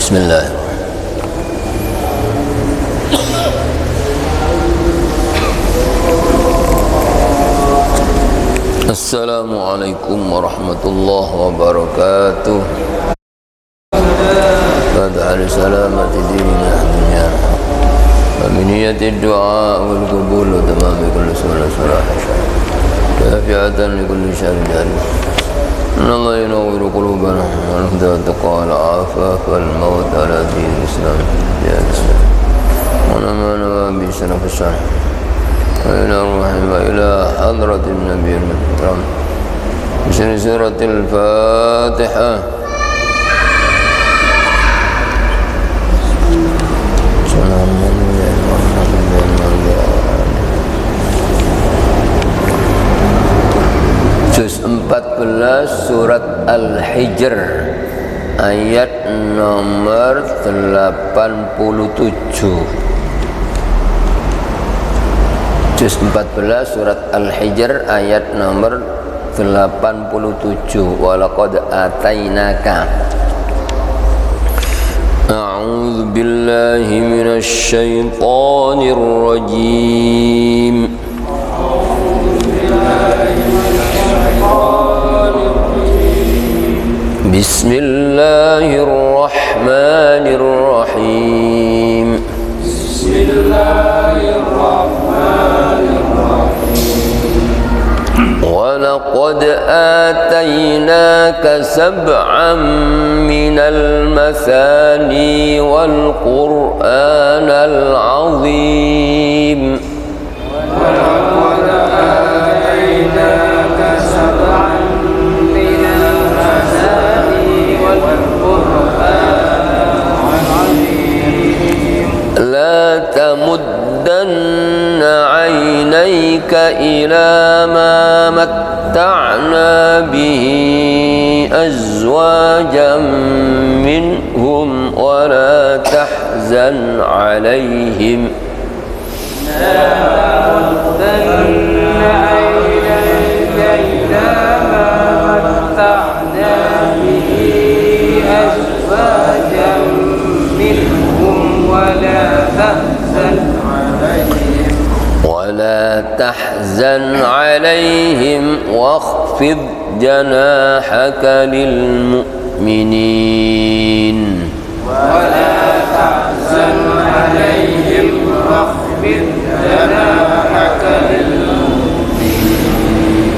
Bismillah. Assalamualaikum warahmatullahi wabarakatuh. Pada salamati dinina dunya wa miniyati du'a wal qabul wa tamam kulli salah kafiatan li kulli syarrin. Allah yanawwiru qulubana wal huda taqwa al afaf wal maut ala din islam ya islam wa nama bi sanaf syarh إلى الرحمة وإلى حضرة النبي الكريم بسم سورة الفاتحة Juz 14 Surat Al-Hijr ayat nomor 87. Juz 14 Surat Al-Hijr ayat nomor 87. Walaqad atainaka. A'udzu billahi minasy syaithanir rajim. Bismillahirrahmanirrahim. وَلَقَدْ آتَيْنَاكَ سَبْعًا مِنَ الْمَثَانِي وَالْقُرْآنَ الْعَظِيمَ وَلَقَدْ آتَيْنَاكَ سَبْعًا مِنَ الْمَثَانِي وَالْقُرْآنَ الْعَظِيمَ لَا تَمُدَّنَّ عَيْنَيْكَ إِلَى مَا متعنا به أزواجا منهم ولا تحزن عليهم ولا تحزن عليهم واخفض جناحك للمؤمنين ولا تحزن عليهم واخفض جناحك للمؤمنين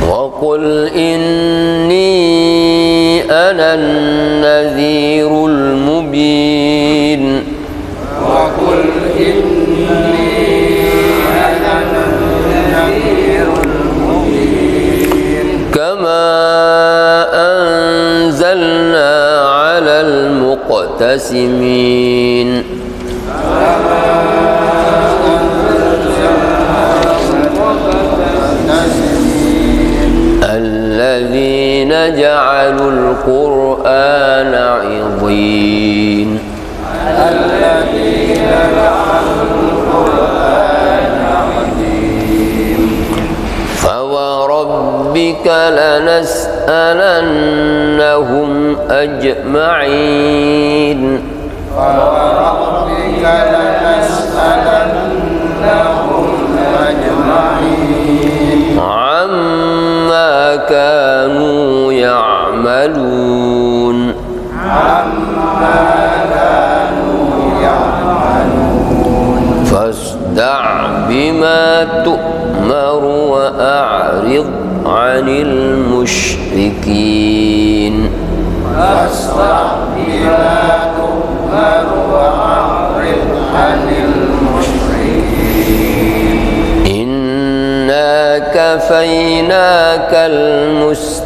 وقل إني أنا النذير المبين وقل كما أنزلنا على المقتسمين الذين جعلوا القرآن عضين فوربك لنسألنهم أجمعين عما كانوا يعملون فاصدع بما تؤمر وأعرض عن المشركين فاصدع بما تؤمر وأعرض عن المشركين إنا كفيناك المستهزئين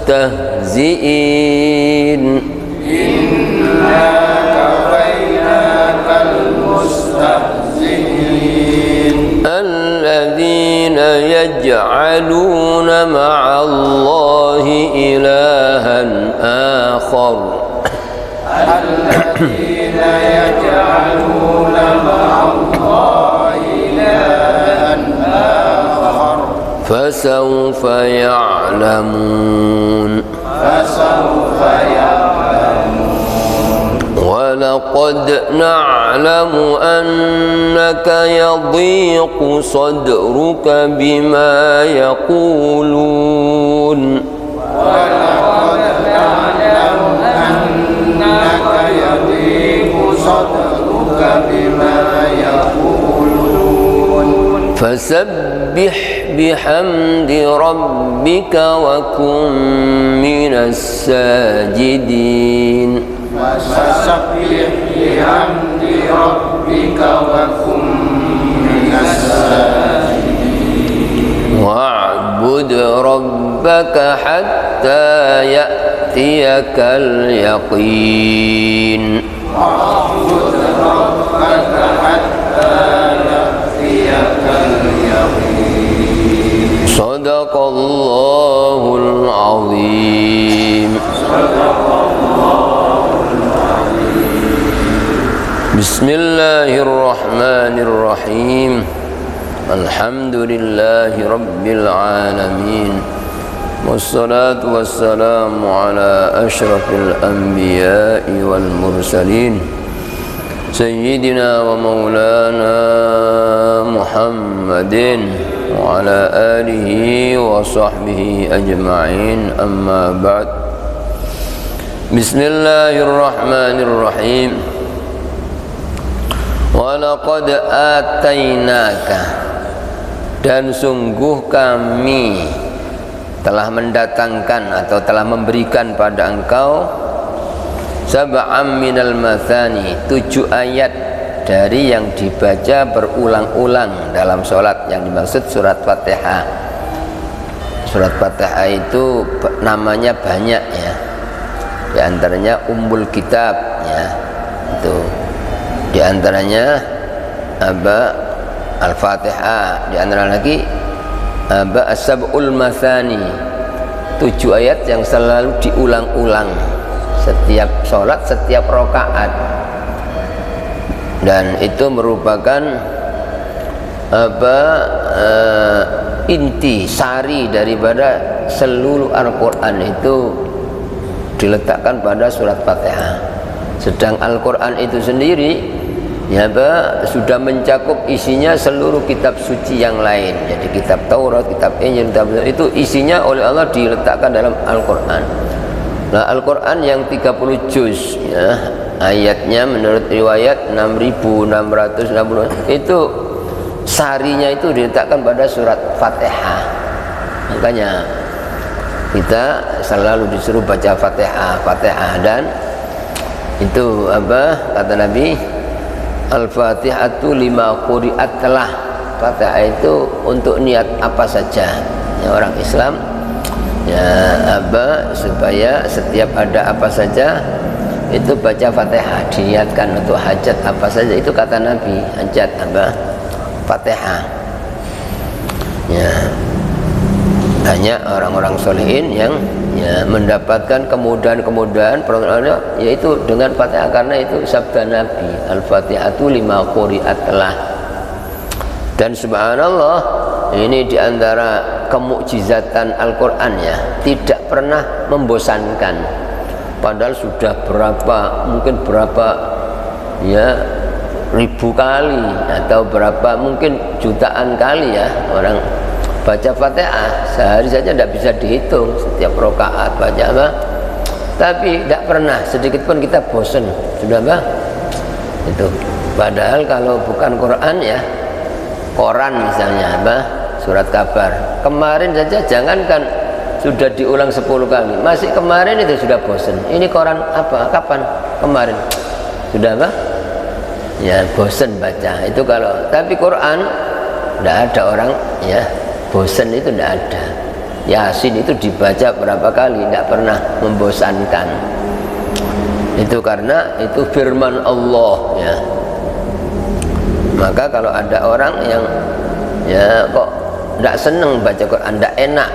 الذين يجعلون مع الله إلها آخر فسوف يعلمون ولقد نعلم أنك يضيق صدرك بما يقولون ولقد نعلم أنك يضيق صدرك بما يقولون فسبح بحمد ربك وكن من الساجدين فسبح بحمد ربك وكن من الساجدين واعبد ربك حتى يأتيك اليقين واعبد ربك حتى يأتيك اليقين صدق الله العظيم. بسم الله الرحمن الرحيم. الحمد لله رب العالمين، والصلاة والسلام على أشرف الأنبياء والمرسلين سيدنا ومولانا محمد وعلى آله وصحبه أجمعين. أما بعد. بسم الله الرحمن الرحيم. Walaqad atainaka, dan sungguh kami telah mendatangkan atau telah memberikan pada engkau sab'am minal mathani, 7 ayat dari yang dibaca berulang-ulang dalam sholat, yang dimaksud surat Fatihah. Surat Fatihah itu namanya banyak ya, di antaranya Ummul Kitab ya, itu di antaranya Al-Fatihah, di antara lagi As-Sab'ul Mathani, 7 ayat yang selalu diulang-ulang setiap sholat, setiap rakaat, dan itu merupakan inti sari daripada seluruh Al-Quran itu diletakkan pada surat Fatihah. Sedang Al-Quran itu sendiri ya sudah mencakup isinya seluruh kitab suci yang lain. Jadi kitab Taurat, kitab Injil, itu isinya oleh Allah diletakkan dalam Al-Quran. Nah, Al-Quran yang 30 juz ya, ayatnya menurut riwayat 6.660, itu sarinya itu diletakkan pada surat Fatihah. Makanya kita selalu disuruh baca Fatihah, dan itu kata Nabi, Al-Fatihatu lima quri'at telah. Fatihah itu untuk niat apa saja ya, orang Islam ya supaya setiap ada apa saja itu baca Fatihah, diniatkan untuk hajat apa saja, itu kata Nabi, hajat Fatihah ya. Banyak orang-orang solehin yang ya, mendapatkan kemudahan-kemudahan yaitu dengan Fatihah, karena itu sabda Nabi, Al-Fatihatu lima quri'at telah. Dan subhanallah, ini diantara kemukjizatan Al-Quran ya, tidak pernah membosankan. Padahal sudah mungkin berapa ya ribu kali atau berapa mungkin jutaan kali ya orang baca Fatihah, sehari saja tidak bisa dihitung setiap rakaat baca tapi tidak pernah sedikit pun kita bosan. Sudah itu. Padahal kalau bukan Quran ya, koran misalnya surat kabar, kemarin saja jangankan sudah diulang 10 kali, masih kemarin itu sudah bosan. Ini koran kapan? Kemarin sudah ya bosan baca itu. Kalau tapi Quran tidak ada orang ya bosan, itu tidak ada. Yasin itu dibaca berapa kali, tidak pernah membosankan. Itu karena itu firman Allah ya. Maka kalau ada orang yang ya kok tidak senang baca Quran, tidak enak,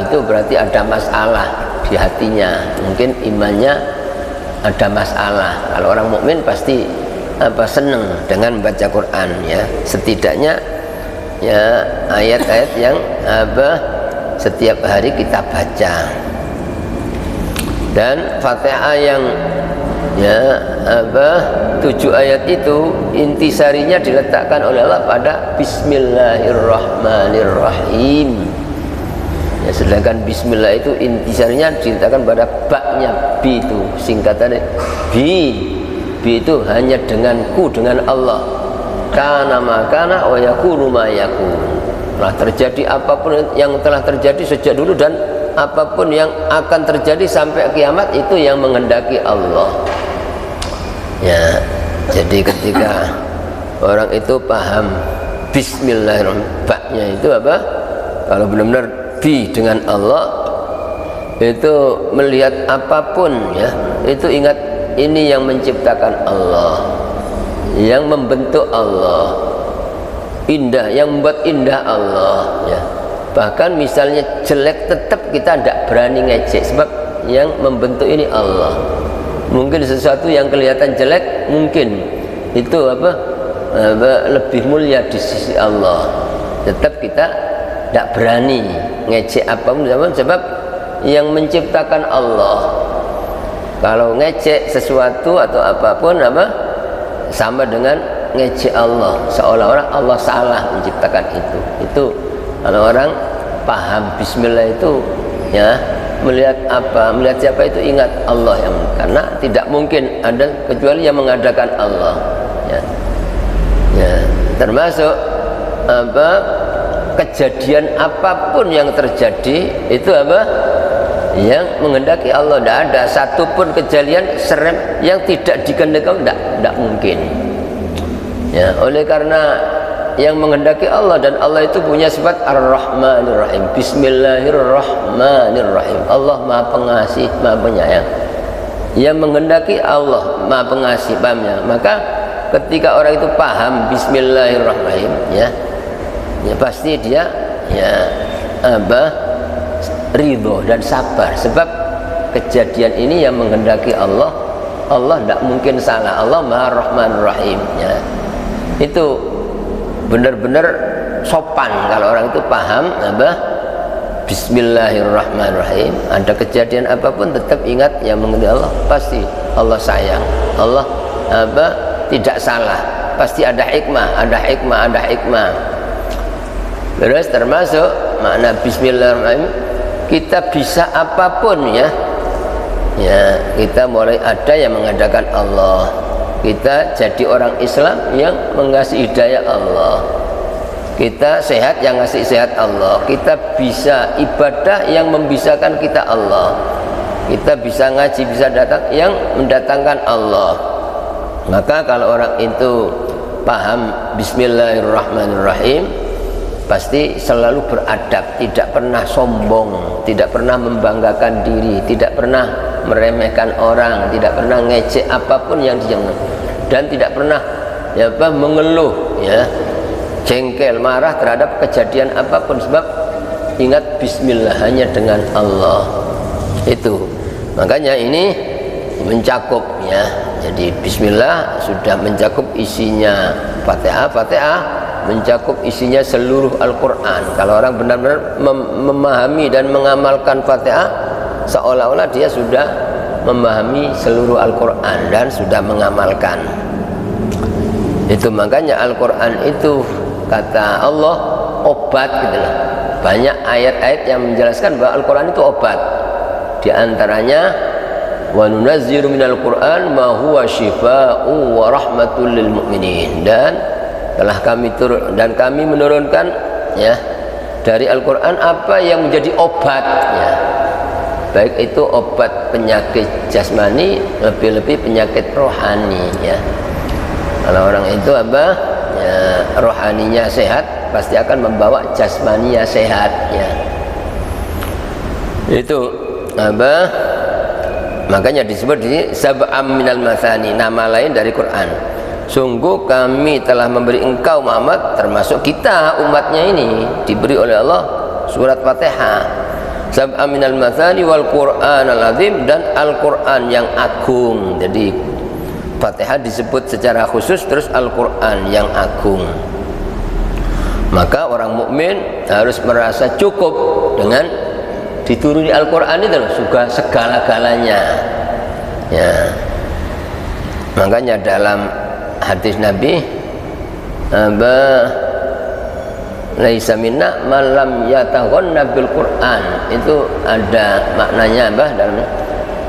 itu berarti ada masalah di hatinya, mungkin imannya ada masalah. Kalau orang mukmin pasti senang dengan membaca Quran ya, setidaknya ya ayat-ayat yang setiap hari kita baca. Dan Fatihah yang ya 7 ayat itu intisarinya diletakkan oleh Allah pada Bismillahirrahmanirrahim. Ya, sedangkan Bismillah itu intisarinya diletakkan pada baknya bi, itu singkatannya bi. Bi itu hanya denganku, dengan Allah. Kana makana wa yakunu ma yakun. Telah terjadi apapun yang telah terjadi sejak dulu dan apapun yang akan terjadi sampai kiamat itu yang menghendaki Allah. Ya, jadi ketika orang itu paham Bismillahirrahmanirrahim, baknya itu apa? Kalau benar-benar bi dengan Allah, itu melihat apapun ya, itu ingat ini yang menciptakan Allah, yang membentuk Allah, indah, yang membuat indah Allah ya. Bahkan misalnya jelek tetap kita tidak berani ngejek, sebab yang membentuk ini Allah. Mungkin sesuatu yang kelihatan jelek mungkin itu lebih mulia di sisi Allah, tetap kita tidak berani ngejek apapun, sebab yang menciptakan Allah. Kalau ngejek sesuatu atau apapun sama dengan ngejek Allah, seolah-olah Allah salah menciptakan itu. Itu kalau orang paham Bismillah itu ya, melihat siapa itu ingat Allah, yang karena tidak mungkin ada kecuali yang mengadakan Allah ya. Ya, termasuk kejadian apapun yang terjadi itu yang menghendaki Allah. Tidak ada satupun kejadian serem yang tidak dikehendaki, tidak mungkin ya. Oleh karena yang menghendaki Allah, dan Allah itu punya sifat Ar-Rahmanir-Rahim. Bismillahirrahmanirrahim. Allah Maha Pengasih, Maha Penyayang. Yang menghendaki Allah Maha Pengasih, pahamnya. Maka ketika orang itu paham Bismillahirrahmanirrahim ya, ya pasti dia ya ridho dan sabar, sebab kejadian ini yang menghendaki Allah. Allah tidak mungkin salah, Allah Maha Rahmanir-Rahim ya. Itu benar-benar sopan kalau orang itu paham Bismillahirrahmanirrahim. Ada kejadian apapun tetap ingat yang mengenai Allah, pasti Allah sayang, Allah tidak salah, pasti ada hikmah. Terus termasuk makna Bismillahirrahmanirrahim, kita bisa apapun ya, kita mulai ada yang mengadakan Allah. Kita jadi orang Islam yang mengasih hidayah Allah. Kita sehat yang ngasih sehat Allah. Kita bisa ibadah yang membisakan kita Allah. Kita bisa ngaji, bisa datang yang mendatangkan Allah. Maka kalau orang itu paham Bismillahirrahmanirrahim, pasti selalu beradab, tidak pernah sombong, tidak pernah membanggakan diri, tidak pernah meremehkan orang, tidak pernah ngejek apapun yang dijangan, dan tidak pernah mengeluh ya, jengkel, marah terhadap kejadian apapun, sebab ingat Bismillah, hanya dengan Allah. Itu makanya ini mencakup ya. Jadi Bismillah sudah mencakup isinya Fatihah mencakup isinya seluruh Al-Quran. Kalau orang benar-benar memahami dan mengamalkan Fatihah, seolah-olah dia sudah memahami seluruh Al-Quran dan sudah mengamalkan. Itu makanya Al-Quran itu kata Allah obat gitu loh. Banyak ayat-ayat yang menjelaskan bahwa Al-Quran itu obat. Di antaranya wa nunazzilu minal Qur'an ma huwa syifaa'u wa rahmatul lil mu'minin, dan telah kami menurunkan ya dari Al-Quran apa yang menjadi obat ya. Baik itu obat penyakit jasmani, lebih-lebih penyakit rohani ya. Kalau orang itu ya, rohaninya sehat, pasti akan membawa jasmaninya sehat ya. Itu makanya disebut di sab'am minal mathani, nama lain dari Quran. Sungguh kami telah memberi engkau Muhammad, termasuk kita umatnya ini, diberi oleh Allah surat Fatihah, sab'am minal mathani wal Qur'an al-azim, dan Al-Quran yang agung. Jadi Fatihah disebut secara khusus, terus Al-Quran yang agung. Maka orang mukmin harus merasa cukup dengan dituruni Al-Quran itu juga segala-galanya ya. Makanya dalam hadis Nabi laisa minna man lam yataghanna bil Qur'an, itu ada maknanya dalam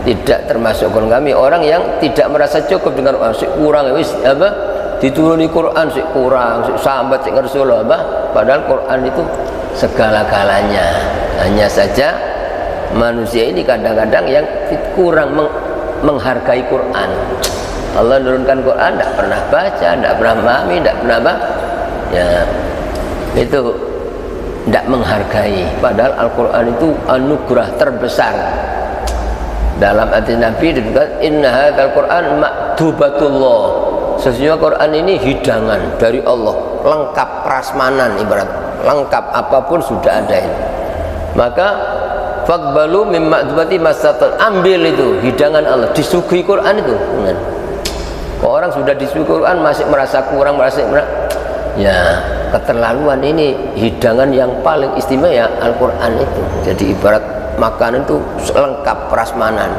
tidak termasuk golongan kami orang yang tidak merasa cukup dengan kurang wis dituruni Quran sik kurang, sik sambat sik ngersul padahal Quran itu segala-galanya. Hanya saja manusia ini kadang-kadang yang kurang menghargai Quran. Allah menurunkan Quran tidak pernah baca, tidak pernah memahami, tidak pernah itu tidak menghargai. Padahal Al-Quran itu anugerah terbesar. Dalam hadis Nabi disebutkan inna hadzal Quran maktubatullah, sesungguhnya Quran ini hidangan dari Allah, lengkap prasmanan, ibarat lengkap apapun sudah ada ini. Maka faqbalu mim maktubati masatat, ambil itu hidangan Allah, disuguhi Quran itu. Orang sudah disuguhi Quran masih merasa kurang, ya keterlaluan. Ini hidangan yang paling istimewa Al-Quran itu. Jadi ibarat makanan itu lengkap prasmanan.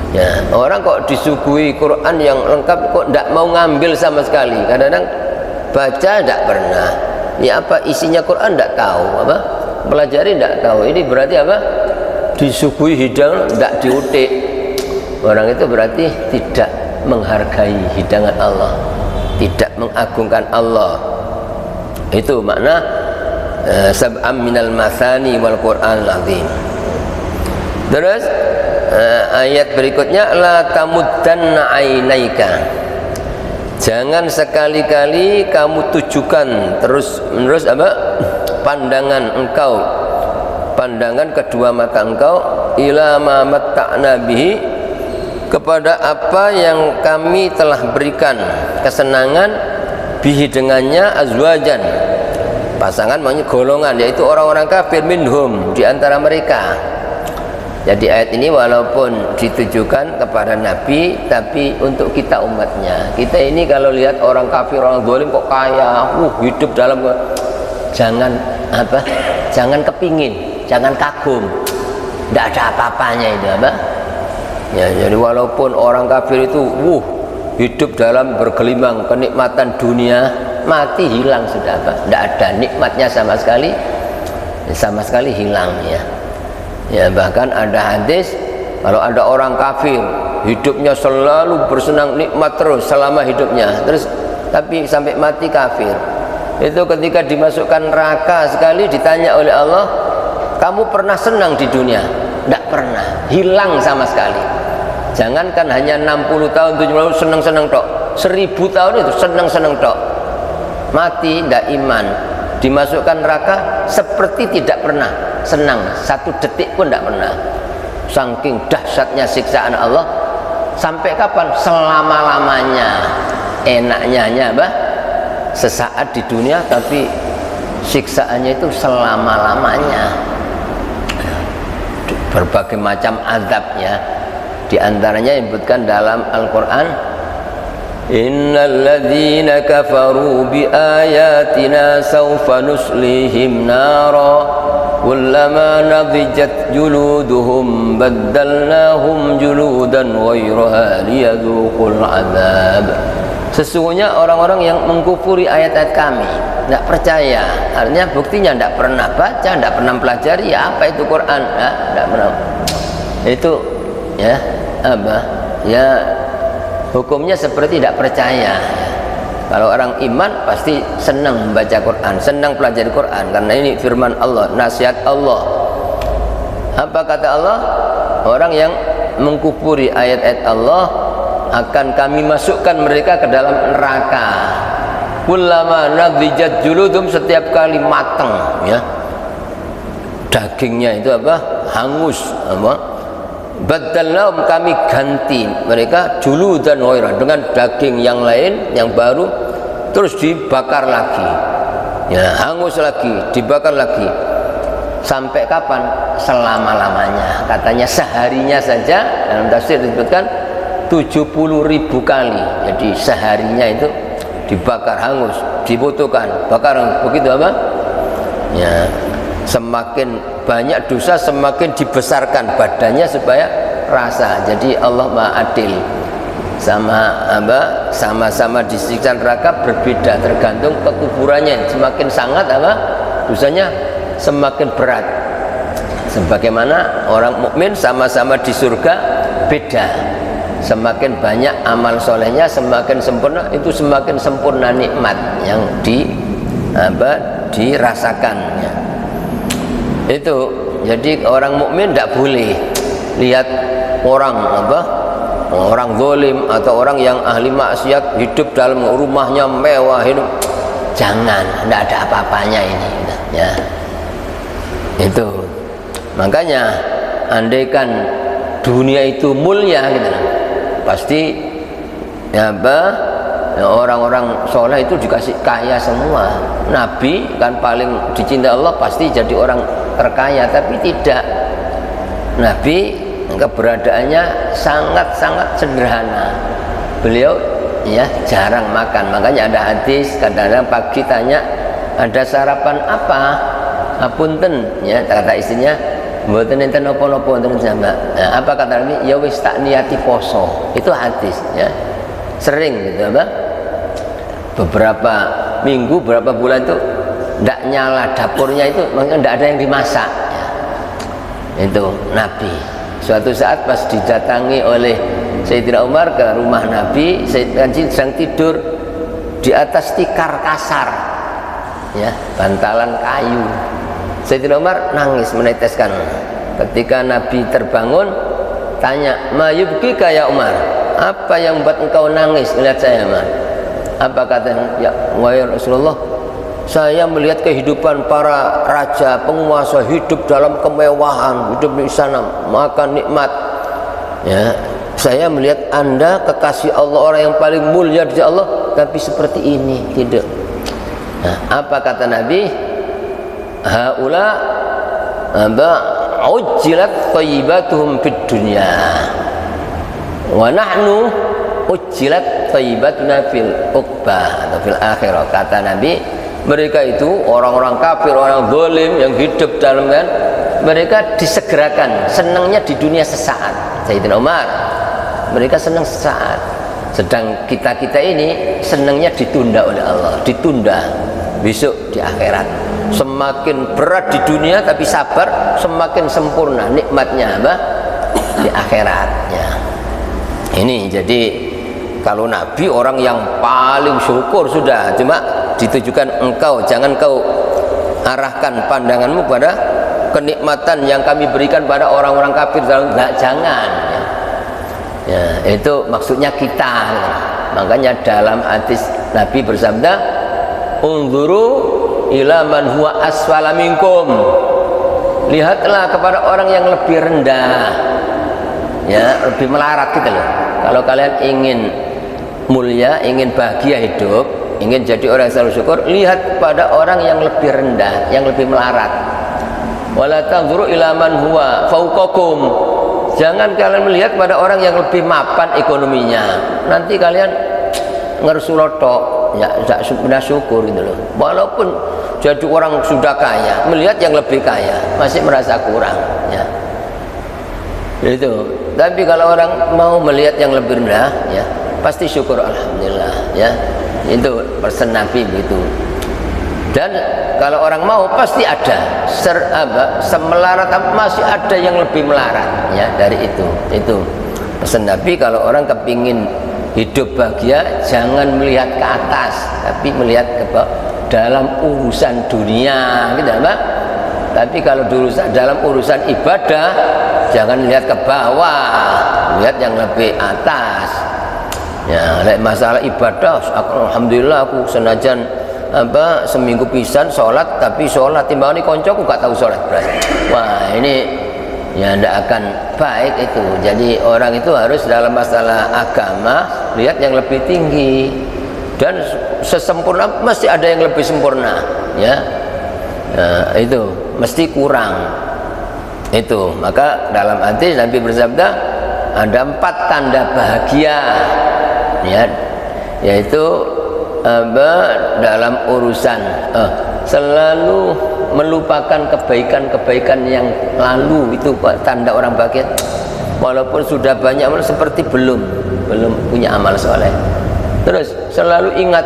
Ya, orang kok disuguhi Quran yang lengkap kok tidak mau ngambil sama sekali. Kadang-kadang baca tidak pernah. Ini apa isinya Quran tidak tahu, pelajari tidak tahu. Ini berarti apa? Disuguhi hidangan tidak diutik. Orang itu berarti tidak menghargai hidangan Allah, tidak mengagungkan Allah. Itu makna sab'am minal masani wal Qur'an azim. Terus ayat berikutnya la tamuddanna ainaika, jangan sekali-kali kamu tujukan terus-menerus pandangan engkau, pandangan kedua mata engkau ila ma matta'na bihi, kepada apa yang kami telah berikan kesenangan bihi dengannya azwajan, pasangan maksudnya golongan, yaitu orang-orang kafir minhum, di antara mereka. Jadi ayat ini walaupun ditujukan kepada Nabi, tapi untuk kita umatnya. Kita ini kalau lihat orang kafir, orang zalim kok kaya, hidup dalam, jangan jangan kepingin, jangan kagum, tidak ada apa-apanya itu ya. Jadi walaupun orang kafir itu hidup dalam bergelimang kenikmatan dunia, mati hilang sudah tidak ada nikmatnya sama sekali hilang ya. Ya, bahkan ada hadis kalau ada orang kafir hidupnya selalu bersenang nikmat terus selama hidupnya, terus tapi sampai mati kafir, itu ketika dimasukkan neraka sekali ditanya oleh Allah, kamu pernah senang di dunia? Tidak pernah, hilang sama sekali. Jangankan hanya 60 tahun 70 tahun senang-senang tok, 1000 tahun itu senang-senang tok, mati tidak iman, dimasukkan neraka seperti tidak pernah senang, satu detik pun tidak pernah. Saking dahsyatnya siksaan Allah. Sampai kapan? Selama-lamanya. Enaknya sesaat di dunia, tapi siksaannya itu selama-lamanya. Berbagai macam azabnya. Di antaranya disebutkan dalam Al-Quran, innal ladzina kafaru bi ayatina sawfa nuslihim nara kullama nadijat juluduhum baddalnahum juludan ghayraha liyadzuqul azab. Sesungguhnya orang-orang yang mengkufuri ayat-ayat kami, tidak percaya, artinya buktinya tidak pernah baca, tidak pernah pelajari apa itu Quran, tidak pernah. Itu ya hukumnya seperti tidak percaya. Kalau orang iman pasti senang membaca Quran, senang pelajari Quran, karena ini firman Allah, nasihat Allah. Apa kata Allah? Orang yang mengkufuri ayat-ayat Allah akan kami masukkan mereka ke dalam neraka. Kullama nadijat juludum, setiap kali matang ya dagingnya itu hangus baddalnahum, kami ganti mereka juludan ghairah, dengan daging yang lain yang baru, terus dibakar lagi ya, hangus lagi, dibakar lagi. Sampai kapan? Selama-lamanya. Katanya seharinya saja dalam tafsir disebutkan 70.000 kali. Jadi seharinya itu dibakar hangus, dibutuhkan bakar hangus. Begitu ya, semakin banyak dosa semakin dibesarkan badannya supaya rasa. Jadi Allah Maha Adil, sama-sama disiksa neraka berbeda tergantung kekufurannya. Semakin sangat dosanya semakin berat. Sebagaimana orang mukmin sama-sama di surga beda. Semakin banyak amal solehnya, semakin sempurna, itu semakin sempurna nikmat yang dirasakannya. Itu jadi orang mukmin tidak boleh lihat orang zalim atau orang yang ahli maksiat hidup dalam rumahnya mewah, hidup, jangan, tidak ada apa-apanya ini ya. Itu makanya andaikan dunia itu mulia gitu, pasti orang-orang soleh itu dikasih kaya semua. Nabi kan paling dicintai Allah, pasti jadi orang terkaya, tapi tidak. Nabi keberadaannya sangat-sangat sederhana. Beliau ya jarang makan, makanya ada hadis kadang-kadang pagi tanya ada sarapan apa, apunten ya, kata istrinya mboten enten napa-napa wonten jambak. Nah, apa kata Nabi? Ya wis tak niati poso. Itu hadis ya. Sering gitu beberapa minggu, beberapa bulan itu tidak nyala dapurnya, itu makanya tidak ada yang dimasak ya. Itu Nabi. Suatu saat pas didatangi oleh Sayyidina Umar ke rumah Nabi, Sayyidina sedang tidur di atas tikar kasar ya, bantalan kayu. Sayyidina Umar nangis meneteskan. Ketika Nabi terbangun, tanya, "Ma yubkika ya Umar? Apa yang membuat engkau nangis melihat saya, Umar?" Apa kata, "Ya wahai Rasulullah, saya melihat kehidupan para raja, penguasa hidup dalam kemewahan, hidup di sana, makan nikmat. Ya, saya melihat Anda kekasih Allah, orang yang paling mulia di Allah, tapi seperti ini tidak." Nah, apa kata Nabi? Haula ujjilat thayyibatuhum fid dunya wa nahnu ujjilat thayyibatuna fil uqbah atau fil akhirah. Kata Nabi, mereka itu orang-orang kafir, orang zalim yang hidup dalam kan, mereka disegerakan, senangnya di dunia sesaat. Sayyidina Umar, mereka senang sesaat, sedang kita ini senangnya ditunda oleh Allah, ditunda besok di akhirat. Semakin berat di dunia tapi sabar, semakin sempurna nikmatnya di akhiratnya. Ini jadi kalau Nabi orang yang paling syukur sudah, cuma ditujukan engkau, jangan kau arahkan pandanganmu pada kenikmatan yang kami berikan pada orang-orang kafir, jangan ya, itu maksudnya kita. Makanya dalam hadis Nabi bersabda, unzuru ila man huwa asfala minkum, lihatlah kepada orang yang lebih rendah ya, lebih melarat gitu loh. Kalau kalian ingin mulia, ingin bahagia hidup, ingin jadi orang yang selalu syukur, lihat pada orang yang lebih rendah, yang lebih melarat. Wala tanzuru ila man huwa fauqakum, jangan kalian melihat pada orang yang lebih mapan ekonominya, nanti kalian ngersulotok ya, tidak syukur gitu loh. Walaupun jadi orang sudah kaya, melihat yang lebih kaya masih merasa kurang ya. Itu. Tapi kalau orang mau melihat yang lebih rendah ya, pasti syukur, alhamdulillah ya. Itu pesan Nabi begitu. Dan kalau orang mau pasti ada semelarat, masih ada yang lebih melarat ya dari itu. Itu pesan Nabi. Kalau orang kepingin hidup bahagia, jangan melihat ke atas, tapi melihat ke bawah dalam urusan dunia gitu Pak. Tapi kalau dalam urusan ibadah, jangan lihat ke bawah, lihat yang lebih atas ya. Masalah ibadah, alhamdulillah aku senajan seminggu pisan sholat, tapi sholat timbang koncoku gak tahu sholat berarti. Wah ini ya tidak akan baik itu. Jadi orang itu harus dalam masalah agama lihat yang lebih tinggi, dan sesempurna mesti ada yang lebih sempurna ya. Nah, itu mesti kurang itu. Maka dalam hadis Nabi bersabda ada 4 tanda bahagia ya, yaitu dalam urusan selalu melupakan kebaikan-kebaikan yang lalu. Itu tanda orang bahagia. walaupun sudah banyak amal seperti belum punya amal soleh. Terus selalu ingat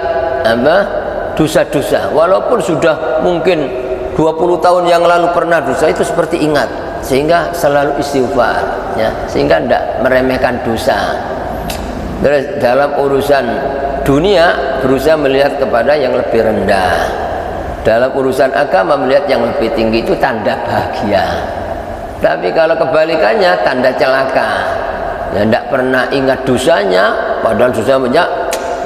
dosa-dosa, walaupun sudah mungkin 20 tahun yang lalu pernah dosa, itu seperti ingat, sehingga selalu istighfar, ya, sehingga tidak meremehkan dosa. Terus dalam urusan dunia berusaha melihat kepada yang lebih rendah, dalam urusan agama melihat yang lebih tinggi, itu tanda bahagia. Tapi kalau kebalikannya tanda celaka, ya tidak pernah ingat dosanya, padahal dosa banyak,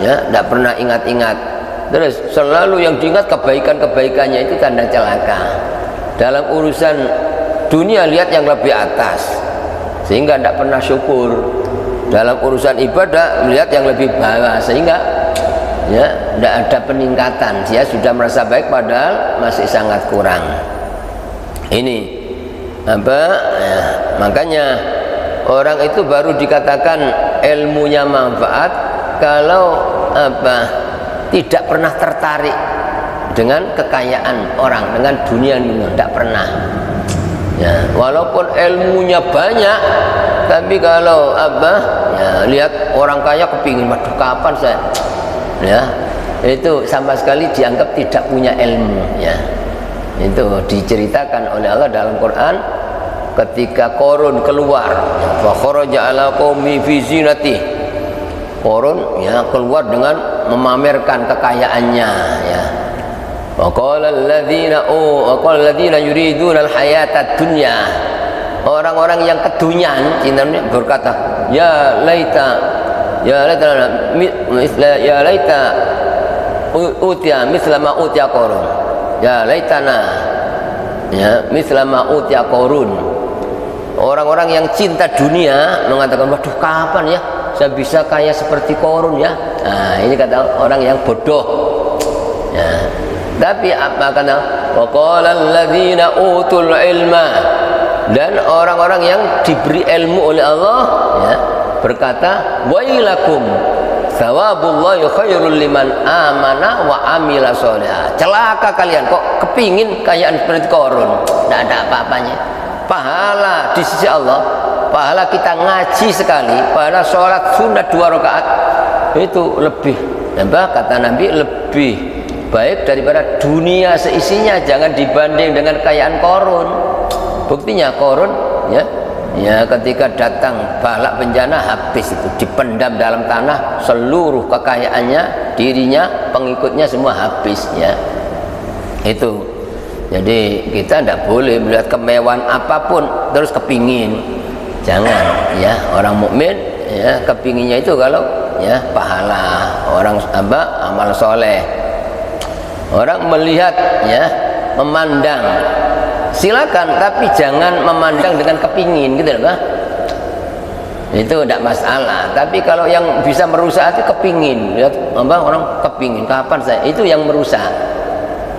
ya tidak pernah ingat-ingat. Terus selalu yang diingat kebaikan-kebaikannya, itu tanda celaka. Dalam urusan dunia lihat yang lebih atas, sehingga tidak pernah syukur. Dalam urusan ibadah melihat yang lebih bawah, sehingga ya tidak ada peningkatan. Dia sudah merasa baik padahal masih sangat kurang. Ini ya, makanya orang itu baru dikatakan ilmunya manfaat kalau tidak pernah tertarik dengan kekayaan orang, dengan dunia ini, tidak pernah. Ya, walaupun ilmunya banyak, tapi kalau ya, lihat orang kaya kepingin, waduh kapan saya, ya itu sama sekali dianggap tidak punya ilmu. Ya, itu diceritakan oleh Allah dalam Quran ketika Qarun keluar, wa kharaja ala qaumi fi zinatihi. Qarun ya keluar dengan memamerkan kekayaannya, ya. Wa qala alladziina yuriduna al-hayata dunya. Orang-orang yang keduniaan berkata, ya laita utia misla ma utia Qarun. Ya laitana ya misla ma utia Qarun. Orang-orang yang cinta dunia mengatakan, waduh kapan ya saya bisa kaya seperti Qarun, ya. Nah, ini kata orang yang bodoh, ya. Tapi apa kata waqala alladziina utul ilma, dan orang-orang yang diberi ilmu oleh Allah, ya, berkata wailakum thawabullahi khairul liman amana wa amila sholihan. Celaka kalian kok kepingin kayaan seperti Qarun, tidak ada apa-apanya. Pahala di sisi Allah, pahala kita ngaji sekali, pahala sholat sunat 2 rakaat itu lebih, kata Nabi, lebih baik daripada dunia seisinya. Jangan dibanding dengan kekayaan Qarun. Buktinya Qarun, ya ketika datang bala bencana, habis itu, dipendam dalam tanah seluruh kekayaannya, dirinya, pengikutnya semua habis, ya. Itu. Jadi kita tidak boleh melihat kemewahan apapun terus kepingin. Jangan, ya. Orang mukmin, ya, kepinginnya itu kalau, ya, pahala, orang amal soleh. Orang melihat, ya, memandang, silakan, tapi jangan memandang dengan kepingin, gitu loh, itu tidak masalah. Tapi kalau yang bisa merusak itu kepingin, lihat orang kepingin, kapan saya, itu yang merusak.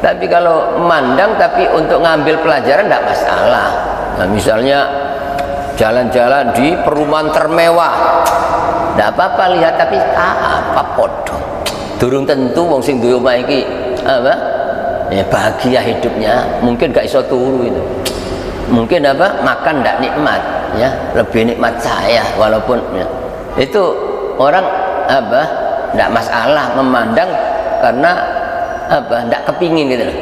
Tapi kalau memandang tapi untuk ngambil pelajaran tidak masalah. Nah, misalnya jalan-jalan di perumahan termewah, tidak apa-apa lihat, tapi apa podo, durung tentu wong sing duwe omah iki ya bahagia hidupnya, mungkin gak iso turu itu, mungkin makan tidak nikmat, ya, lebih nikmat saya, walaupun, ya, itu orang tidak masalah memandang karena tidak kepingin, gitu loh.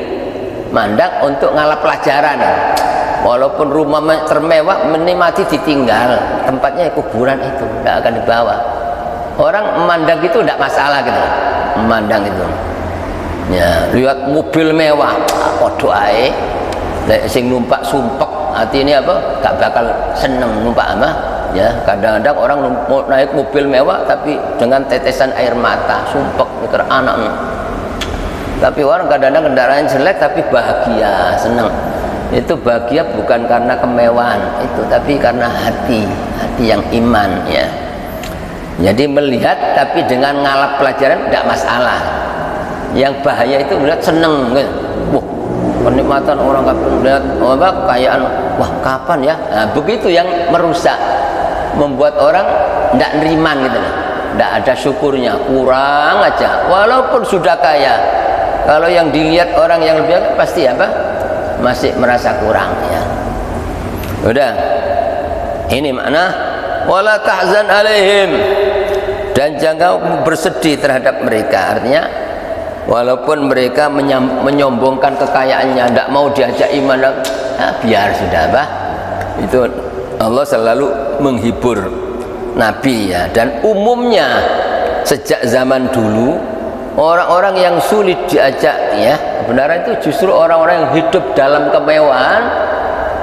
Mandang untuk ngalah pelajaran, ya. Walaupun rumah termewah menikmati ditinggal, tempatnya kuburan itu tidak akan dibawa. Orang memandang itu tidak masalah, gitu loh. Memandang itu, ya, lihat mobil mewah, podo ae, sing numpak sumpek hati ini gak bakal seneng numpak, ya. Kadang-kadang orang naik mobil mewah tapi dengan tetesan air mata, sumpek mikir anak. Tapi orang kadang-kadang kendaraan jelek tapi bahagia, senang. Itu bahagia bukan karena kemewahan itu, tapi karena hati yang iman, ya. Jadi melihat tapi dengan ngalap pelajaran tidak masalah. Yang bahaya itu melihat senang, gitu. Wah, kenikmatan orang melihat kekayaan, wah kapan ya? Nah, begitu yang merusak, membuat orang tidak neriman, gitu. Tidak ada syukurnya, kurang aja. Walaupun sudah kaya, kalau yang dilihat orang yang lebih pasti masih merasa kurang, ya. Udah, ini makna wala tahzan alaihim, dan jangan bersedih terhadap mereka. Artinya walaupun mereka menyombongkan kekayaannya, tidak mau diajak iman, biar sudah, bah. Itu Allah selalu menghibur Nabi ya. Dan umumnya sejak zaman dulu orang-orang yang sulit diajak ya kebenaran itu justru orang-orang yang hidup dalam kemewahan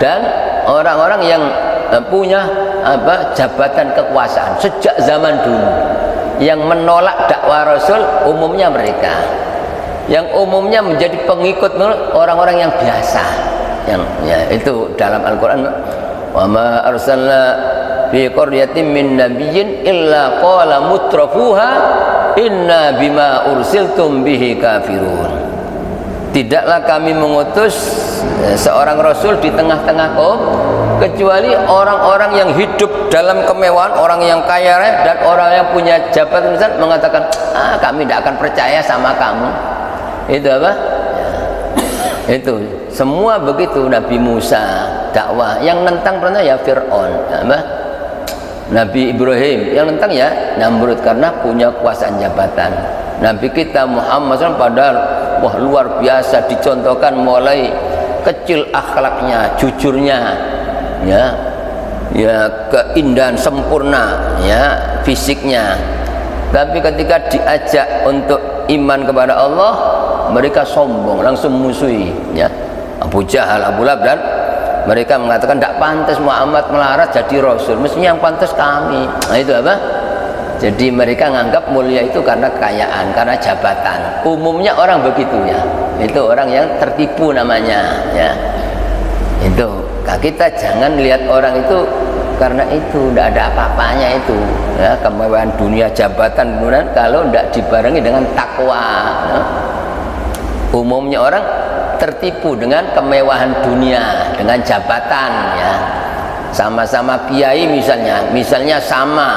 dan orang-orang yang punya jabatan kekuasaan. Sejak zaman dulu yang menolak dakwah Rasul umumnya mereka, yang umumnya menjadi pengikut orang-orang yang biasa, yang ya, itu dalam Al-Quran, wa ma arsalna fi qaryatin min nabiyyin illa qala mutrafuha inna bima ursiltum bihi kafirun. Tidaklah kami mengutus seorang rasul di tengah-tengah kaum kecuali orang-orang yang hidup dalam kemewahan, orang yang kaya raya dan orang yang punya jabatan besar mengatakan, kami tidak akan percaya sama kamu. Itu apa? Itu semua begitu. Nabi Musa dakwah, yang nentang pernah ya Fir'aun, apa? Nabi Ibrahim yang nentang ya Namrud karena punya kuasaan jabatan. Nabi kita Muhammad SAW padahal wah luar biasa, dicontohkan mulai kecil akhlaknya, jujurnya, ya keindahan sempurna, ya fisiknya. Tapi ketika diajak untuk iman kepada Allah, mereka sombong, langsung musuhi, ya Abu Jahal, Abu Lahab, dan mereka mengatakan tidak pantas Muhammad melarat jadi rasul, mestinya yang pantas kami. Nah itu apa? Jadi mereka menganggap mulia itu karena kekayaan, karena jabatan. Umumnya orang begitu ya. Itu orang yang tertipu namanya ya. Itu kita jangan lihat orang itu karena itu tidak ada apa-apanya itu ya, kemewahan dunia, jabatan, kemudian kalau tidak dibarengi dengan takwa ya. Umumnya orang tertipu dengan kemewahan dunia, dengan jabatan ya. Sama-sama kiai misalnya sama,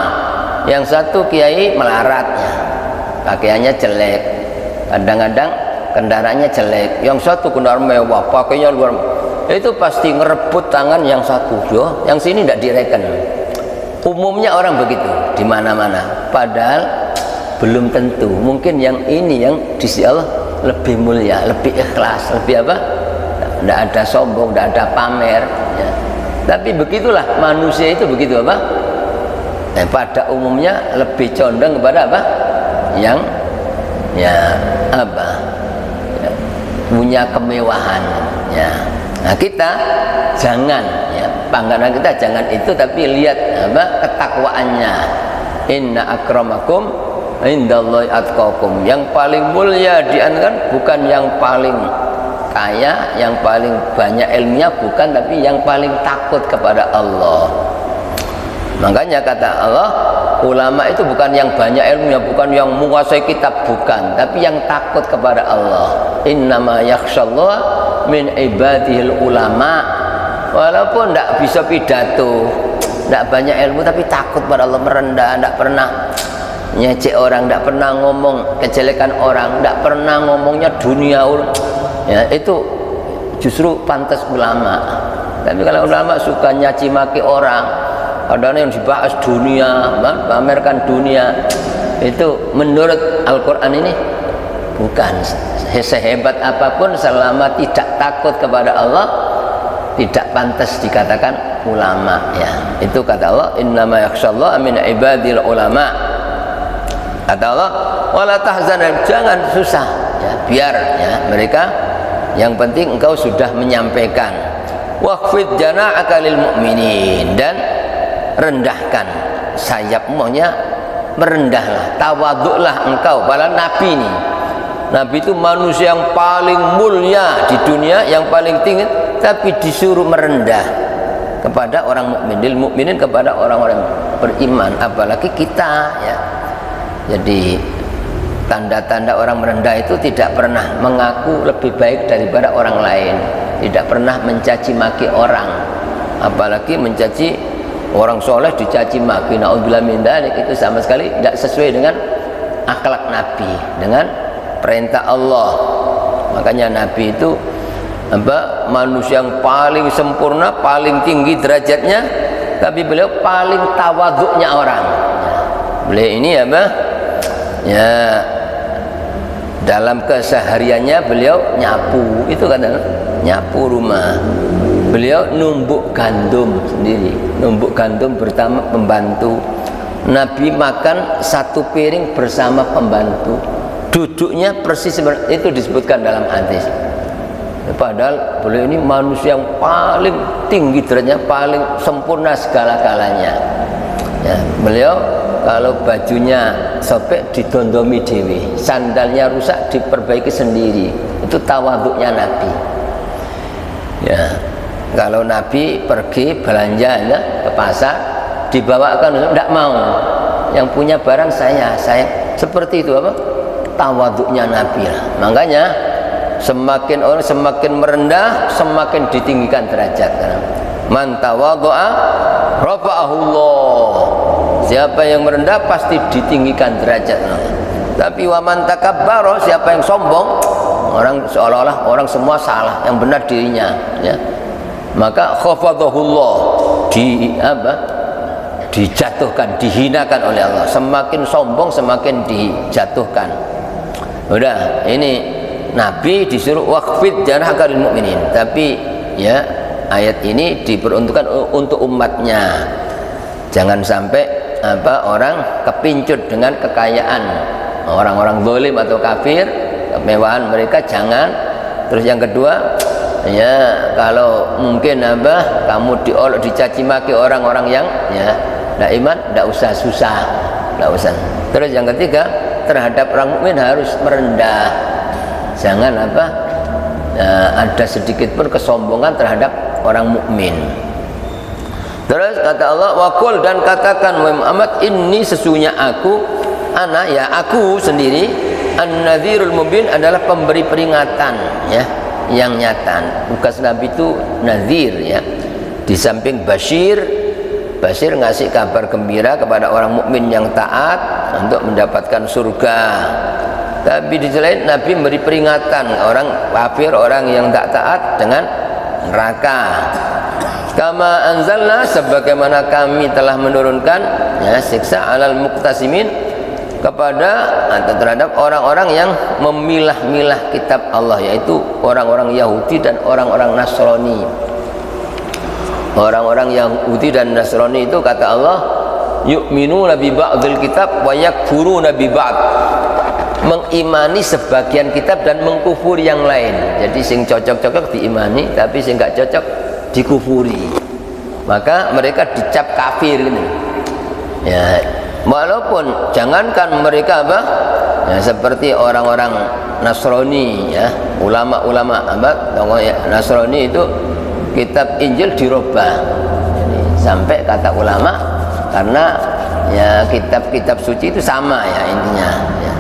yang satu kiai melarat ya, pakaiannya jelek, kadang-kadang kendaraannya jelek, yang satu kendaraan mewah, pakainya luar, itu pasti ngerebut tangan yang satu, yo, yang sini tidak direken. Umumnya orang begitu di mana-mana, padahal belum tentu. Mungkin yang ini yang di sisi Allah lebih mulia, lebih ikhlas, lebih apa? Tidak ada sombong, tidak ada pamer ya. Tapi begitulah manusia itu begitu apa? Pada umumnya lebih condong kepada apa? Yang ya apa? Ya, punya kemewahan ya. Nah kita jangan ya, panggilan kita jangan itu, tapi lihat apa? Ketakwaannya. Inna akramakum indallahi atqakum. Yang paling mulia di antara bukan yang paling kaya, yang paling banyak ilmunya bukan, tapi yang paling takut kepada Allah. Makanya kata Allah, ulama itu bukan yang banyak ilmunya, bukan yang menguasai kitab, bukan, tapi yang takut kepada Allah. Innama yakhsyallaha min ibadihil ulama. Walaupun tidak bisa pidato, tidak banyak ilmu, tapi takut pada Allah, merendah, tidak pernah nyecek orang, tidak pernah ngomong kejelekan orang, tidak pernah ngomongnya dunia ya, itu justru pantas ulama. Tapi kalau ulama suka nyaci maki orang, kadang yang dibahas dunia, pamerkan dunia, itu menurut Al-Quran ini bukan. Sehebat apapun selama tidak takut kepada Allah, tidak pantas dikatakan ulama ya. Itu kata Allah, innama yakhsyallaha min ibadil ulama. Kata Allah, wala tahzan, jangan susah ya, biar ya mereka, yang penting engkau sudah menyampaikan. Waqfid jana'aka lil mu'minin, dan rendahkan sayapmu-nya, merendahlah, tawaduklah engkau. Padahal Nabi ini, Nabi itu manusia yang paling mulia di dunia, yang paling tinggi, tapi disuruh merendah kepada orang mukmin, lil mukminin, kepada orang-orang beriman, apalagi kita ya. Jadi tanda-tanda orang merendah itu tidak pernah mengaku lebih baik daripada orang lain, tidak pernah mencaci maki orang, apalagi mencaci orang soleh dicaci maki, naudzubillah min dzalik, itu sama sekali tidak sesuai dengan akhlak Nabi, dengan perintah Allah. Makanya Nabi itu apa? Manusia yang paling sempurna, paling tinggi derajatnya, tapi beliau paling tawaduknya orang. Beliau ini apa? Ya, dalam kesehariannya beliau nyapu, itu kan nyapu rumah. Beliau numbuk gandum sendiri, numbuk gandum bersama pembantu. Nabi makan satu piring bersama pembantu, duduknya persis seperti itu disebutkan dalam hadis. Padahal beliau ini manusia yang paling tinggi derajatnya, paling sempurna segala-galanya. Ya, beliau kalau bajunya sobek didondomi dewi, sandalnya rusak diperbaiki sendiri. Itu tawaduknya Nabi. Ya, kalau Nabi pergi belanja ya, ke pasar, dibawakan, tidak mau. Yang punya barang saya seperti itu apa? Tawaduknya Nabi lah. Makanya semakin orang semakin merendah, semakin ditinggikan derajat. Man tawadhu'a rafa'ahullah. Siapa yang merendah pasti ditinggikan derajat. Tapi wa man takabbara, siapa yang sombong, orang seolah-olah orang semua salah, yang benar dirinya, ya. Maka khafadhahullah, dijatuhkan, dihinakan oleh Allah. Semakin sombong semakin dijatuhkan. Udah, ini Nabi disuruh waqfid janahaka lil mu'minin, tapi ya ayat ini diperuntukkan untuk umatnya. Jangan sampai orang kepincut dengan kekayaan orang-orang zalim atau kafir, kemewahan mereka jangan. Terus yang kedua, ya kalau mungkin kamu diolok, dicaci maki orang-orang yang ya tidak iman, tidak usah susah, tidak usah. Terus yang ketiga, terhadap orang mukmin harus merendah. Jangan ada sedikit pun kesombongan terhadap orang mukmin. Terus kata Allah, waqul, dan katakan Muhammad, ini sesungguhnya aku sendiri an-nadhirul mubin, adalah pemberi peringatan ya yang nyata. Tugas Nabi itu nadhir ya. Di samping Bashir ngasih kabar gembira kepada orang mukmin yang taat untuk mendapatkan surga. Tapi di sisi lain Nabi memberi peringatan orang kafir, orang yang tak taat dengan neraka. Kama anzalna, sebagaimana kami telah menurunkan ya siksa alal muqtasimin, kepada atau terhadap orang-orang yang memilah-milah kitab Allah, yaitu orang-orang Yahudi dan orang-orang Nasrani. Orang-orang Yahudi dan Nasrani itu kata Allah, yu'minuna bi ba'dil kitab wa yakfuruna bi ba'd, mengimani sebagian kitab dan mengkufuri yang lain. Jadi sing cocok-cocok diimani, tapi sing gak cocok dikufuri. Maka mereka dicap kafir gitu. Ya, walaupun jangankan mereka ya, seperti orang-orang Nasrani ya, ulama-ulama Nasrani itu kitab Injil dirubah. Jadi, sampai kata ulama, karena ya kitab-kitab suci itu sama ya intinya ya.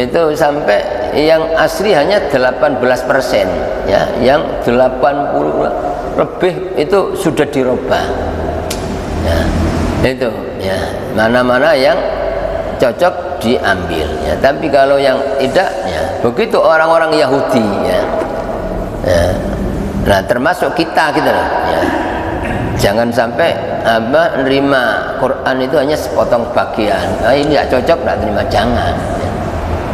Itu sampai yang asli hanya 18% ya, yang 80 lebih itu sudah dirubah ya. Itu ya, mana-mana yang cocok diambil ya. Tapi kalau yang tidak ya, begitu orang-orang Yahudi ya, ya. Nah termasuk kita gitu loh ya. Jangan sampai nerima Quran itu hanya sepotong bagian. Nah, ini tidak cocok, tidak terima, jangan ya.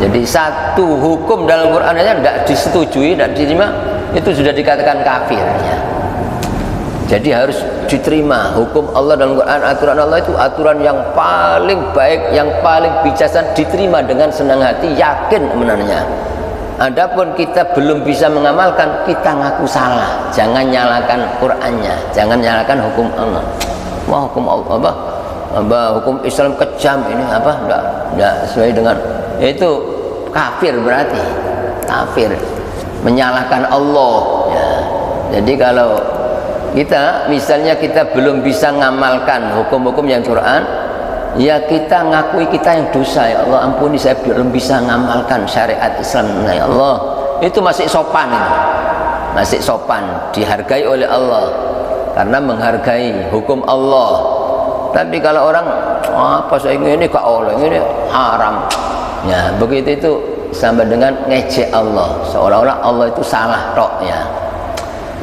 Jadi satu hukum dalam Quran aja tidak disetujui, tidak diterima, itu sudah dikatakan kafir ya. Jadi harus diterima hukum Allah dalam Quran, aturan Allah itu aturan yang paling baik, yang paling bijaksana, diterima dengan senang hati, yakin benarnya. Adapun kita belum bisa mengamalkan, kita ngaku salah. Jangan nyalakan Qurannya, jangan nyalakan hukum Allah. Wah, hukum Allah hukum Islam kejam ini enggak sesuai dengan itu, kafir, berarti kafir, menyalahkan Allah ya. Jadi kalau kita misalnya kita belum bisa ngamalkan hukum-hukum yang Quran, ya kita ngakui kita yang dosa, ya Allah ampuni saya belum bisa ngamalkan syariat Islam, ya Allah. Itu masih sopan, itu masih sopan, dihargai oleh Allah karena menghargai hukum Allah. Tapi kalau orang apa saya ini gak oleh, ini haram ya, begitu itu sama dengan ngejek Allah, seolah-olah Allah itu salah tok ya.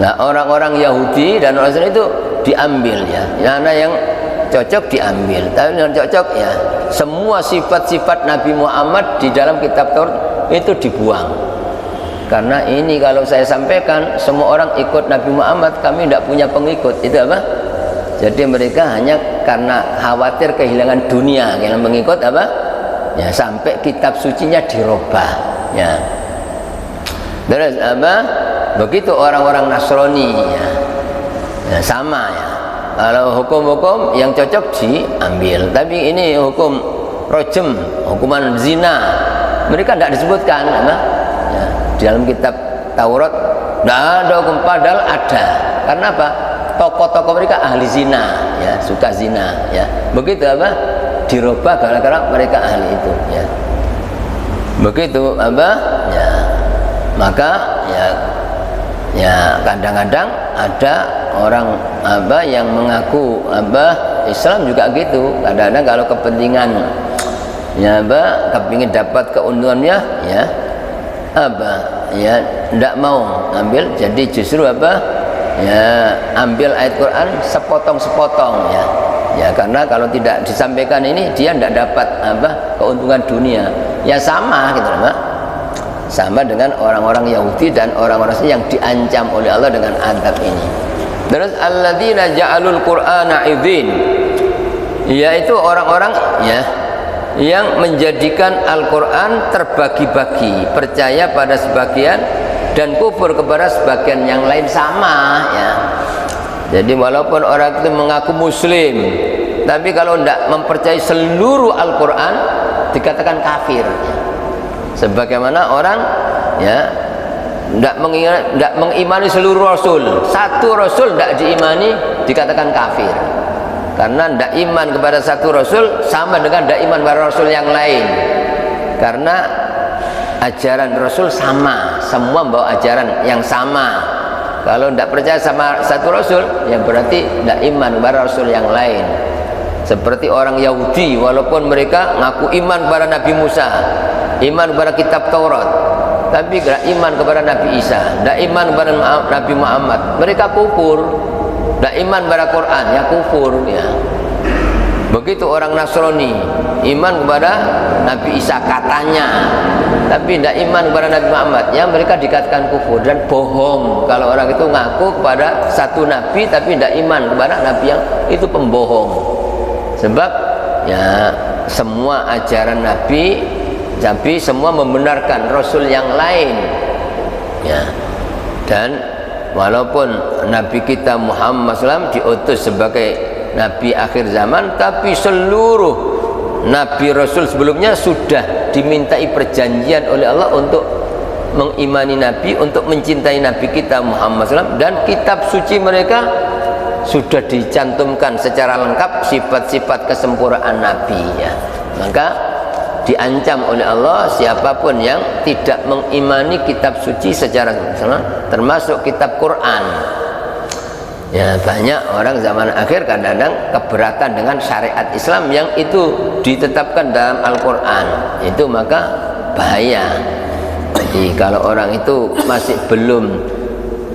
Nah orang-orang Yahudi dan orang Nasrani itu diambil ya. Mana yang cocok diambil, tapi yang cocok ya semua sifat-sifat Nabi Muhammad di dalam kitab Taurat itu dibuang. Karena ini kalau saya sampaikan semua orang ikut Nabi Muhammad, kami tidak punya pengikut. Itu apa? Jadi mereka hanya karena khawatir kehilangan dunia yang mengikut apa? Ya sampai kitab sucinya dirubah ya. Terus apa? Begitu orang-orang Nasrani ya. Ya sama ya. Kalau hukum-hukum yang cocok diambil, tapi ini hukum rojem, hukuman zina, mereka tidak disebutkan apa? Ya, di dalam kitab Taurat tidak ada hukum, padahal ada. Karena apa? Tokoh-tokoh mereka ahli zina, ya suka zina, ya begitu apa? Dirubah gara-gara mereka ahli itu, ya begitu apa? Ya maka ya kadang-kadang ada orang apa yang mengaku apa Islam juga gitu. Kadang-kadang kalau kepentingan ya apa kepingin dapat keuntungannya ya apa ya tidak mau ambil, jadi justru apa ya ambil ayat Quran sepotong-sepotong ya karena kalau tidak disampaikan ini dia tidak dapat apa keuntungan dunia ya, sama gitu Pak, sama dengan orang-orang Yahudi dan orang-orang yang diancam oleh Allah dengan azab ini. Terus alladzina ja'alul qur'ana idzin, yaitu orang-orang ya yang menjadikan Al-Qur'an terbagi-bagi, percaya pada sebagian dan kufur kepada sebagian yang lain, sama ya. Jadi walaupun orang itu mengaku muslim, tapi kalau tidak mempercayai seluruh Al-Qur'an dikatakan kafir ya. Sebagaimana orang ya tidak mengimani seluruh rasul, satu rasul tidak diimani dikatakan kafir. Karena tidak iman kepada satu rasul sama dengan tidak iman kepada rasul yang lain. Karena ajaran rasul sama, semua membawa ajaran yang sama. Kalau tidak percaya sama satu rasul, ya berarti tidak iman kepada rasul yang lain. Seperti orang Yahudi, walaupun mereka ngaku iman kepada Nabi Musa, iman kepada kitab Taurat, tapi tidak iman kepada Nabi Isa, tidak iman kepada Nabi Muhammad, mereka kufur. Tidak iman kepada Quran, ya kufur ya. Begitu orang Nasrani, iman kepada Nabi Isa katanya, tapi tidak iman kepada Nabi Muhammad, ya mereka dikatakan kufur dan bohong. Kalau orang itu ngaku kepada satu Nabi tapi tidak iman kepada Nabi yang itu, pembohong. Sebab ya semua ajaran Nabi semua membenarkan Rasul yang lain ya. Dan walaupun Nabi kita Muhammad SAW diutus sebagai Nabi akhir zaman, tapi seluruh Nabi Rasul sebelumnya sudah dimintai perjanjian oleh Allah untuk mengimani Nabi, untuk mencintai Nabi kita Muhammad SAW, dan kitab suci mereka sudah dicantumkan secara lengkap sifat-sifat kesempurnaan Nabi ya. Maka diancam oleh Allah siapapun yang tidak mengimani kitab suci secara termasuk kitab Quran ya. Banyak orang zaman akhir kadang-kadang keberatan dengan syariat Islam yang itu ditetapkan dalam Al-Quran itu, maka bahaya. Jadi kalau orang itu masih belum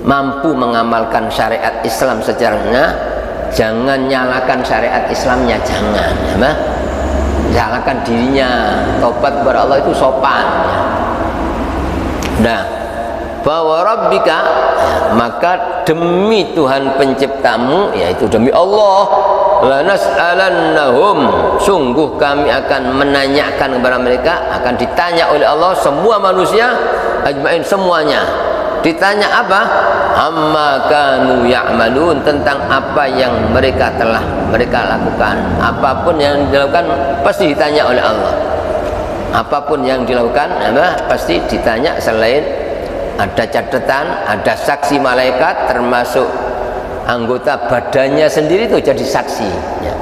mampu mengamalkan syariat Islam secaranya, jangan nyalakan syariat Islamnya, jangan ya, salahkan dirinya. Tobat kepada Allah itu sopan ya. Nah, bahwa rabbika, maka demi Tuhan penciptamu, yaitu demi Allah, lanas'alannahum, sungguh kami akan menanyakan kepada mereka, akan ditanya oleh Allah semua manusia ajmain, semuanya ditanya apa? Amma kanu ya'malun, tentang apa yang mereka telah mereka lakukan. Apapun yang dilakukan pasti ditanya oleh Allah. Apapun yang dilakukan pasti ditanya, selain ada catatan, ada saksi malaikat, termasuk anggota badannya sendiri itu jadi saksi ya.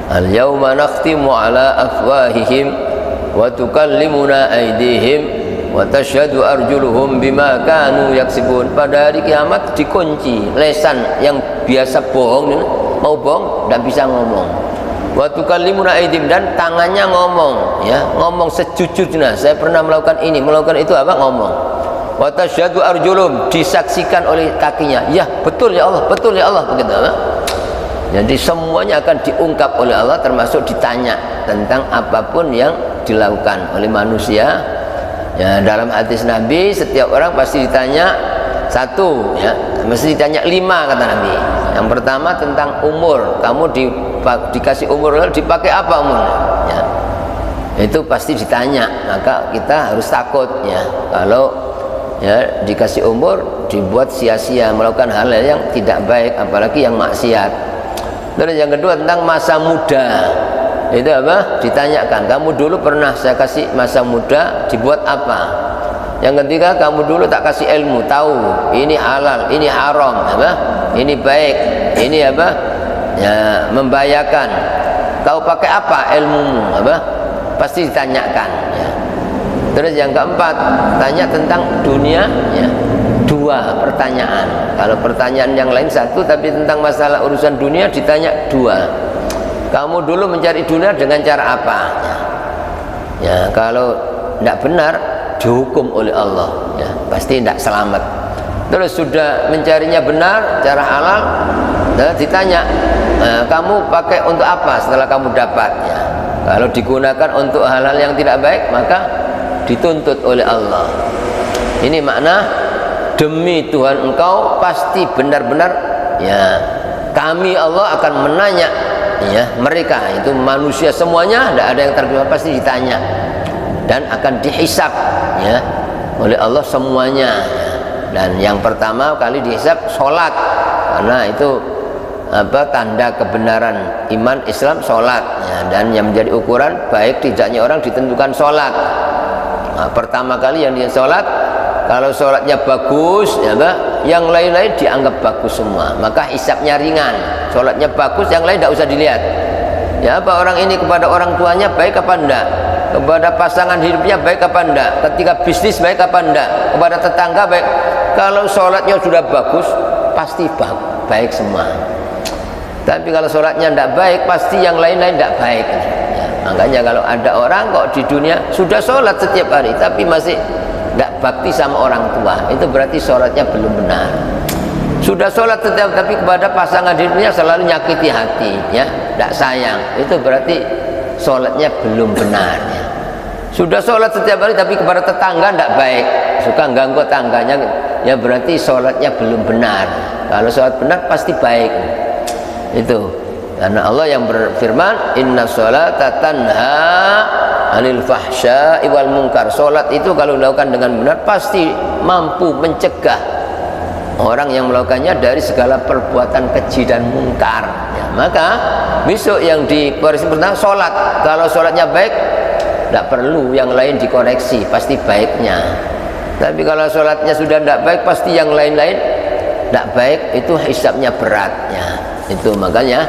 Al-yauma nakhtimu ala afwahihim wa tukallimuna aydihim wa tashhadu arjuluhum bima kanu yaksibun. Pada hari kiamat dikunci lesan yang biasa bohong, mau bohong tidak bisa ngomong. Wa tukallimuna aydihim, dan tangannya ngomong ya, ngomong sejujurnya, saya pernah melakukan ini, melakukan itu, apa ngomong. Wa tashhadu arjuluhum, disaksikan oleh kakinya, ya betul ya Allah, betul ya Allah, begitu apa? Jadi semuanya akan diungkap oleh Allah, termasuk ditanya tentang apapun yang dilakukan oleh manusia. Ya, dalam hadis Nabi, setiap orang pasti ditanya satu, ya, mesti ditanya 5 kata Nabi. Yang pertama tentang umur, kamu dikasih umur dipakai apa umurnya? Ya, itu pasti ditanya. Maka kita harus takut, ya, kalau ya dikasih umur dibuat sia-sia melakukan hal yang tidak baik, apalagi yang maksiat. Terus yang kedua tentang masa muda, itu apa? Ditanyakan, kamu dulu pernah saya kasih masa muda dibuat apa? Yang ketiga, kamu dulu tak kasih ilmu, tahu ini halal, ini haram, apa? Ini baik, ini apa? Ya, membahayakan. Kau pakai apa ilmumu, apa? Pasti ditanyakan, ya. Terus yang keempat, tanya tentang dunia, ya. 2 pertanyaan. Kalau pertanyaan yang lain 1, tapi tentang masalah urusan dunia ditanya 2. Kamu dulu mencari dunia dengan cara apa? Ya, kalau tidak benar dihukum oleh Allah, ya, pasti tidak selamat. Terus sudah mencarinya benar, cara halal, ditanya, kamu pakai untuk apa setelah kamu dapat? Ya, kalau digunakan untuk hal-hal yang tidak baik, maka dituntut oleh Allah. Ini makna demi Tuhan engkau pasti benar-benar, ya, kami Allah akan menanya, ya, mereka itu manusia semuanya, tidak ada yang terkecuali, pasti ditanya dan akan dihisab, ya, oleh Allah semuanya, ya. Dan yang pertama kali dihisab sholat, karena itu apa, tanda kebenaran iman Islam sholat, ya, dan yang menjadi ukuran baik tidaknya orang ditentukan sholat. Nah, pertama kali yang dia sholat, kalau sholatnya bagus, ya, yang lain-lain dianggap bagus semua, maka hisabnya ringan. Sholatnya bagus, yang lain tidak usah dilihat, ya, apa orang ini kepada orang tuanya baik apa enggak, kepada pasangan hidupnya baik apa enggak, ketika bisnis baik apa enggak, kepada tetangga baik. Kalau sholatnya sudah bagus, pasti baik semua. Tapi kalau sholatnya tidak baik, pasti yang lain-lain tidak baik, ya. Makanya kalau ada orang kok di dunia sudah sholat setiap hari tapi masih tidak bakti sama orang tua, itu berarti sholatnya belum benar. Sudah sholat setiap tapi kepada pasangan hidupnya selalu nyakiti hati, ya, tidak sayang, itu berarti sholatnya belum benar, ya. Sudah sholat setiap hari tapi kepada tetangga tidak baik, suka ganggu tangganya, ya, berarti sholatnya belum benar. Kalau sholat benar pasti baik. Itu karena Allah yang berfirman, inna sholata tanha anil fahsya'i wal munkar. Sholat itu kalau dilakukan dengan benar pasti mampu mencegah orang yang melakukannya dari segala perbuatan keji dan mungkar, ya. Maka besok yang dikoreksi pertama sholat. Kalau sholatnya baik, tidak perlu yang lain dikoreksi, pasti baiknya. Tapi kalau sholatnya sudah tidak baik, pasti yang lain-lain tidak baik, itu hisabnya berat, ya. Itu makanya,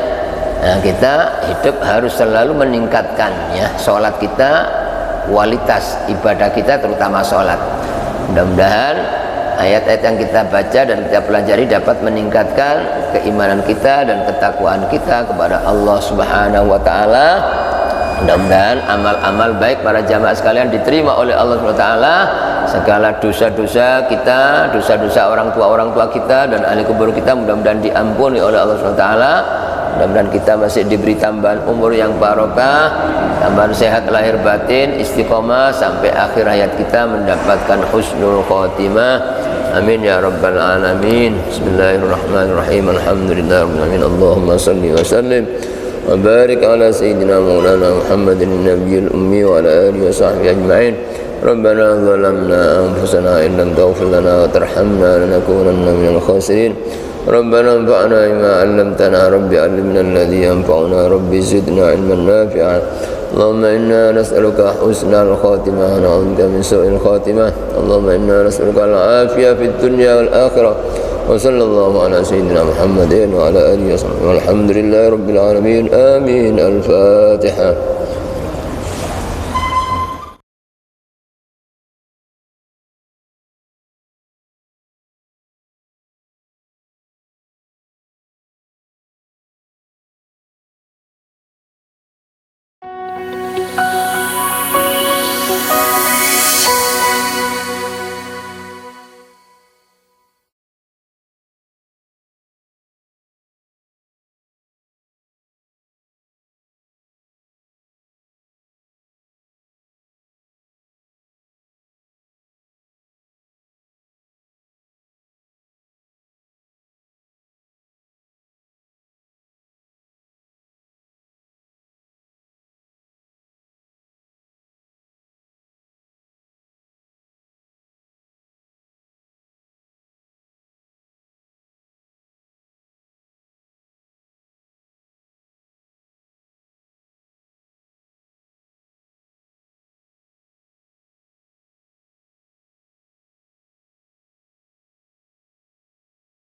nah, kita hidup harus selalu meningkatkan, ya, sholat kita, kualitas ibadah kita, terutama sholat. Mudah-mudahan ayat-ayat yang kita baca dan kita pelajari dapat meningkatkan keimanan kita dan ketakwaan kita kepada Allah Subhanahu wa Ta'ala. Mudah-mudahan amal-amal baik para jamaah sekalian diterima oleh Allah Subhanahu wa Ta'ala. Segala dosa-dosa kita, dosa-dosa orang tua kita dan ahli kubur kita mudah-mudahan diampuni oleh Allah Subhanahu wa Ta'ala. Mudah-mudahan kita masih diberi tambahan umur yang barokah, tambahan sehat lahir batin, istiqomah sampai akhir hayat kita mendapatkan husnul khotimah. Amin ya rabbal alamin. Bismillahirrahmanirrahim. Alhamdulillahirabbil alamin. Allahumma shalli wa sallim wa barik ala sayyidina maulana Muhammadin nabiyil ummi wa ala alihi wa sahbihi ajma'in. Rabbana zalamna anfusana in lam taghfir lana wa tarhamna lanakunanna minal khasirin. Rabbana anfa'na bima 'allamtana, rabbi 'allimna alladhi yanfa'una, rabbi zidna 'ilman nafi'an. Allahumma inna nas'aluka husnal khatimah wa na'udzubika min su'il khatimah. Allahumma inna nas'aluka al-'afiyah fid dunya wal akhirah. Wa sallallahu ala sayyidina Muhammadin wa ala alihi wa sahbihi. Walhamdulillahi rabbil alamin. Amin. Al-Fatihah.